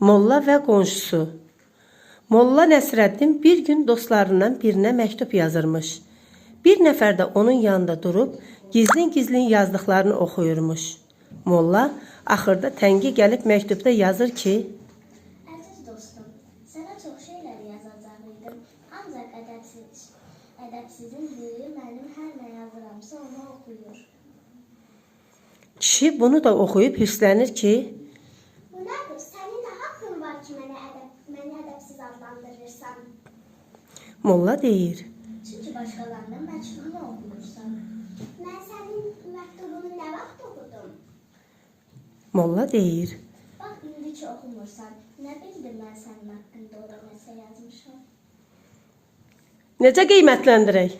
Molla və qonşusu. Molla Nəsrəddin bir gün dostlarından birinə məktub yazırmış. Bir nəfər də onun yanında durub gizlin-gizlin yazdıqlarını oxuyurmuş. Molla axırda təngi gəlib məktubda yazır ki: Əziz dostum, sənə çox şeylər yazacaqdım, ancaq ədəbsizin biri mənim hər nə yazıramsa onu oxuyur. Kişi bunu da oxuyub hirslənir ki: Bu nədir? Sənin nə haqqın var ki, məni ədəbsiz adlandırırsan? Molla deyir: Çünki başqalarının məktubunu oxuyursan. Mən sənin məktubunu nə vaxt oxudum? Molla deyir: Bax, indi ki oxumursan, nə bildim mən sənin haqqında ora nəsə yazmışam. Necə qiymətləndirək?